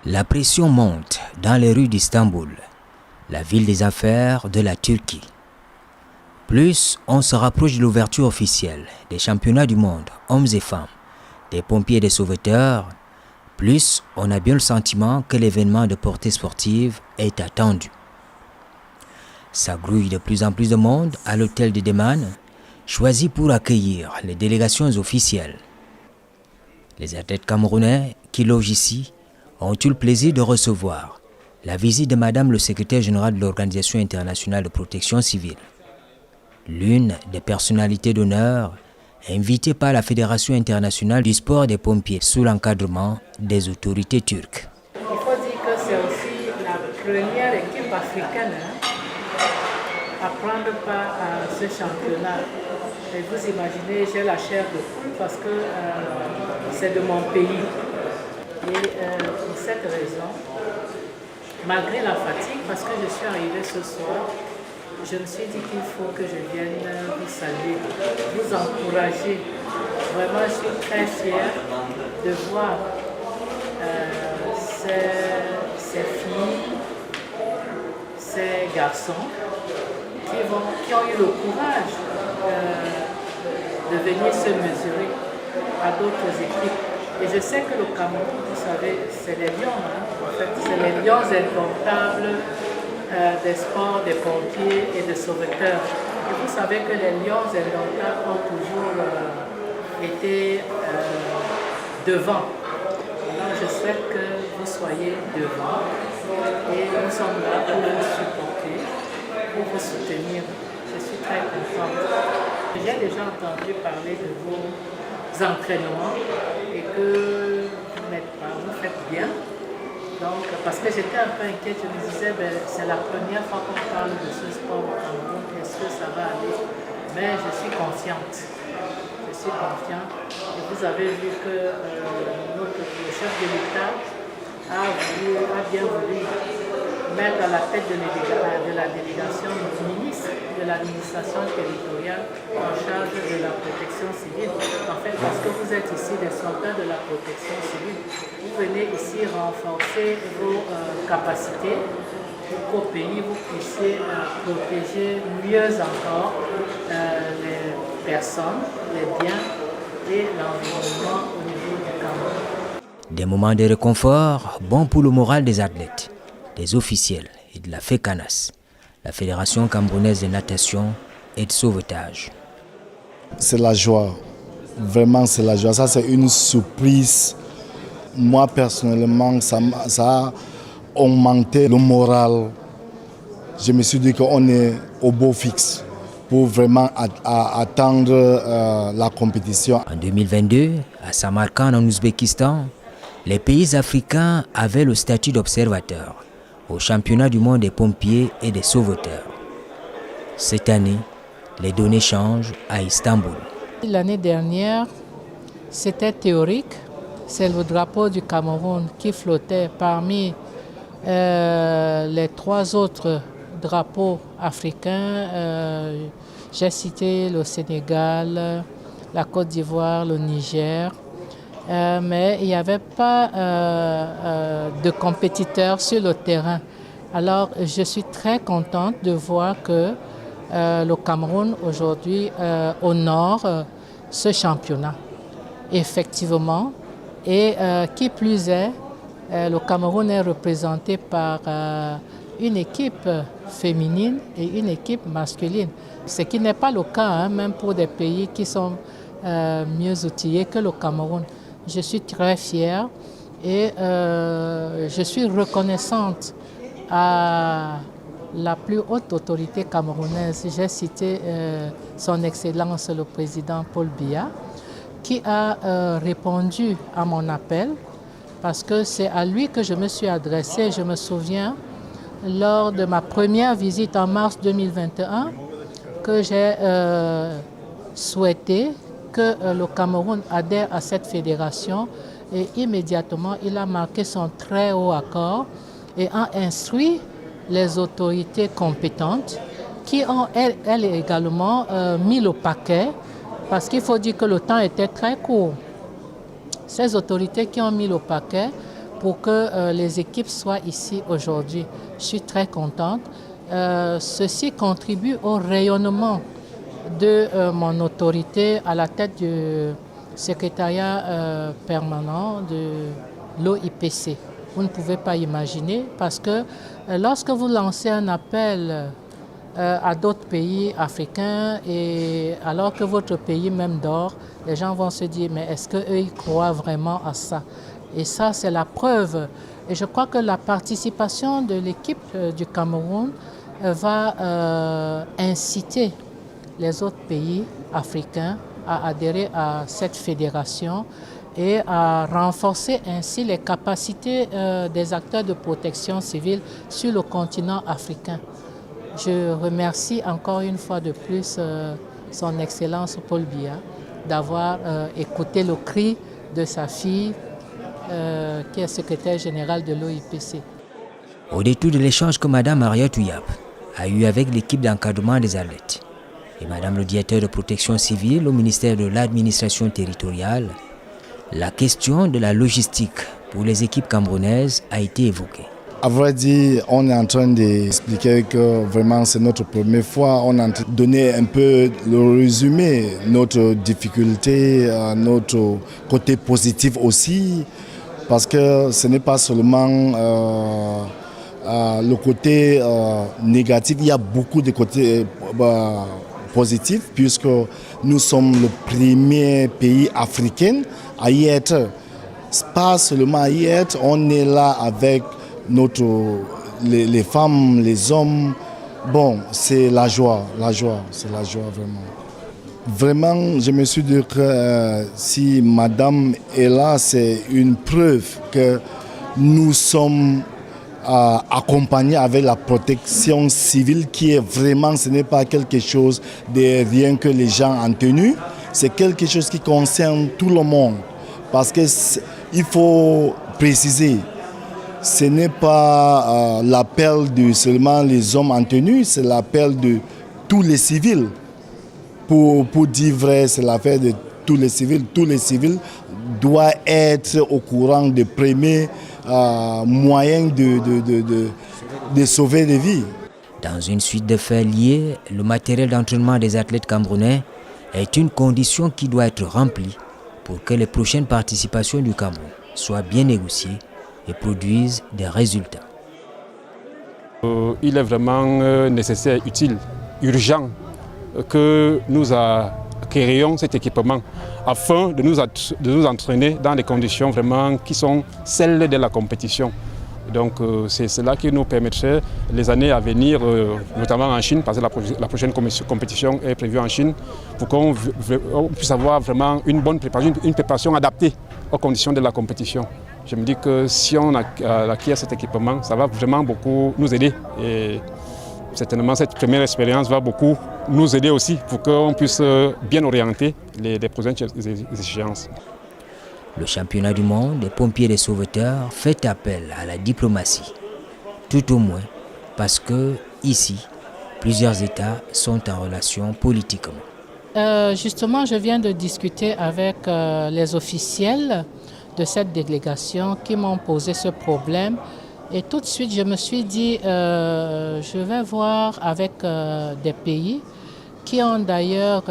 La pression monte dans les rues d'Istanbul, la ville des affaires de la Turquie. Plus on se rapproche de l'ouverture officielle des championnats du monde, hommes et femmes, des pompiers et des sauveteurs, plus on a bien le sentiment que l'événement de portée sportive est attendu. Ça grouille de plus en plus de monde à l'hôtel de Deman, choisi pour accueillir les délégations officielles. Les athlètes camerounais qui logent ici ont eu le plaisir de recevoir la visite de Madame le secrétaire général de l'Organisation internationale de protection civile, l'une des personnalités d'honneur invitée par la Fédération internationale du sport des pompiers sous l'encadrement des autorités turques. Il faut dire que c'est aussi la première équipe africaine à prendre part à ce championnat. Et vous imaginez, j'ai la chair de poule parce que c'est de mon pays. Et pour cette raison, malgré la fatigue, parce que je suis arrivée ce soir, je me suis dit qu'il faut que je vienne vous saluer, vous encourager. Vraiment, je suis très fière de voir ces filles, ces garçons qui ont eu le courage de venir se mesurer à d'autres équipes. Et je sais que le Cameroun, vous savez, c'est les lions, en fait, c'est les lions indomptables des sports, des pompiers et des sauveteurs. Et vous savez que les lions indomptables ont toujours été devant. Alors je souhaite que vous soyez devant et nous sommes là pour vous supporter, pour vous soutenir. Je suis très contente. J'ai déjà entendu parler de vos entraînements et que vous faites bien. Donc, parce que j'étais un peu inquiète, je me disais, c'est la première fois qu'on parle de ce sport au Cameroun, est-ce que ça va aller? Mais je suis confiante. Je suis confiante. Et vous avez vu que le chef de l'État a bien voulu mettre à la tête de la délégation le ministre de l'administration territoriale en charge de la protection civile. En fait, parce que vous êtes ici des soldats de la protection civile, vous venez ici renforcer vos capacités pour qu'au pays vous puissiez protéger mieux encore les personnes, les biens et l'environnement au niveau du Cameroun. Des moments de réconfort bons pour le moral des athlètes, des officiels et de la FECANAS, la Fédération camerounaise de natation et de sauvetage. C'est la joie, vraiment c'est la joie. Ça c'est une surprise. Moi personnellement, ça a augmenté le moral. Je me suis dit qu'on est au beau fixe pour vraiment attendre la compétition. En 2022, à Samarkand en Ouzbékistan, les pays africains avaient le statut d'observateur au championnat du monde des pompiers et des sauveteurs. Cette année, les données changent à Istanbul. L'année dernière, c'était théorique. C'est le drapeau du Cameroun qui flottait parmi les trois autres drapeaux africains. J'ai cité le Sénégal, la Côte d'Ivoire, le Niger. Mais il n'y avait pas de compétiteurs sur le terrain. Alors, je suis très contente de voir que le Cameroun aujourd'hui honore ce championnat. Effectivement, et qui plus est, le Cameroun est représenté par une équipe féminine et une équipe masculine. Ce qui n'est pas le cas, même pour des pays qui sont mieux outillés que le Cameroun. Je suis très fière et je suis reconnaissante à la plus haute autorité camerounaise. J'ai cité son Excellence le Président Paul Biya, qui a répondu à mon appel parce que c'est à lui que je me suis adressée. Je me souviens, lors de ma première visite en mars 2021, que j'ai souhaité que le Cameroun adhère à cette fédération et immédiatement il a marqué son très haut accord et a instruit les autorités compétentes qui ont elles également mis le paquet parce qu'il faut dire que le temps était très court. Ces autorités qui ont mis le paquet pour que les équipes soient ici aujourd'hui. Je suis très contente. Ceci contribue au rayonnement de mon autorité à la tête du secrétariat permanent de l'OIPC. Vous ne pouvez pas imaginer parce que lorsque vous lancez un appel à d'autres pays africains et alors que votre pays même dort, les gens vont se dire mais est-ce qu'eux ils croient vraiment à ça? Et ça c'est la preuve. Et je crois que la participation de l'équipe du Cameroun va inciter les autres pays africains à adhérer à cette fédération et à renforcer ainsi les capacités des acteurs de protection civile sur le continent africain. Je remercie encore une fois de plus son Excellence Paul Biya d'avoir écouté le cri de sa fille qui est secrétaire générale de l'OIPC. Au détour de l'échange que Mme Maria Touyap a eu avec l'équipe d'encadrement des athlètes et Mme le directeur de protection civile au ministère de l'administration territoriale, la question de la logistique pour les équipes camerounaises a été évoquée. À vrai dire, on est en train d'expliquer que vraiment c'est notre première fois. On a donné un peu le résumé, notre difficulté, notre côté positif aussi, parce que ce n'est pas seulement le côté négatif, il y a beaucoup de côtés positifs, puisque nous sommes le premier pays africain à y être. Pas seulement à y être, on est là avec les femmes, les hommes. Bon, c'est la joie, c'est la joie vraiment. Vraiment, je me suis dit que si madame est là, c'est une preuve que nous sommes accompagnés avec la protection civile qui est vraiment, ce n'est pas quelque chose de rien que les gens en tenue, c'est quelque chose qui concerne tout le monde. Parce qu'il faut préciser, ce n'est pas l'appel de seulement les hommes en tenue, c'est l'appel de tous les civils. Pour dire vrai, c'est l'affaire de tous les civils. Tous les civils doivent être au courant des premiers moyens de sauver des vies. Dans une suite de faits liés, le matériel d'entraînement des athlètes camerounais est une condition qui doit être remplie pour que les prochaines participations du Cameroun soient bien négociées et produisent des résultats. Il est vraiment nécessaire, utile, urgent que nous acquérions cet équipement afin de nous entraîner dans des conditions vraiment qui sont celles de la compétition. Donc c'est cela qui nous permettrait les années à venir, notamment en Chine, parce que la prochaine compétition est prévue en Chine, pour qu'on puisse avoir vraiment une bonne préparation, une préparation adaptée aux conditions de la compétition. Je me dis que si on acquiert cet équipement, ça va vraiment beaucoup nous aider. Et certainement, cette première expérience va beaucoup nous aider aussi pour qu'on puisse bien orienter les prochaines échéances. Le championnat du monde des pompiers et des sauveteurs fait appel à la diplomatie, tout au moins parce que ici, plusieurs États sont en relation politiquement. Justement, je viens de discuter avec les officiels de cette délégation qui m'ont posé ce problème. Et tout de suite, je me suis dit, je vais voir avec des pays qui ont d'ailleurs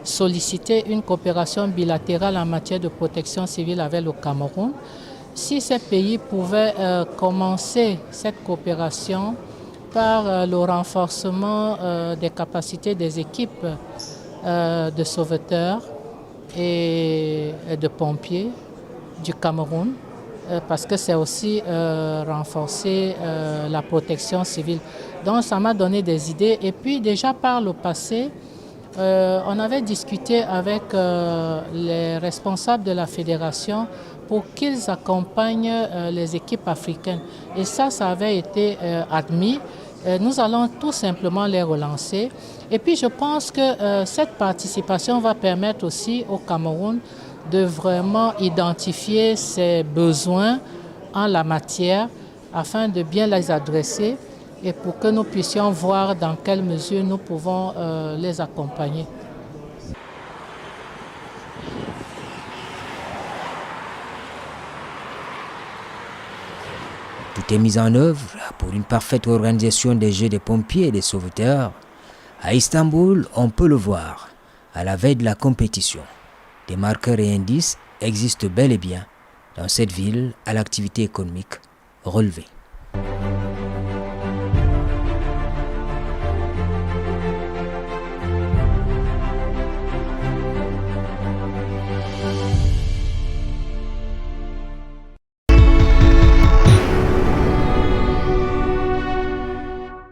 sollicité une coopération bilatérale en matière de protection civile avec le Cameroun. Si ces pays pouvaient commencer cette coopération par le renforcement des capacités des équipes de sauveteurs et de pompiers du Cameroun, parce que c'est aussi renforcer la protection civile. Donc ça m'a donné des idées. Et puis déjà par le passé, on avait discuté avec les responsables de la fédération pour qu'ils accompagnent les équipes africaines. Et ça avait été admis. Nous allons tout simplement les relancer. Et puis je pense que cette participation va permettre aussi au Cameroun de vraiment identifier ses besoins en la matière afin de bien les adresser et pour que nous puissions voir dans quelle mesure nous pouvons les accompagner. Tout est mis en œuvre pour une parfaite organisation des jeux des pompiers et des sauveteurs. À Istanbul, on peut le voir, à la veille de la compétition. Des marqueurs et indices existent bel et bien dans cette ville à l'activité économique relevée.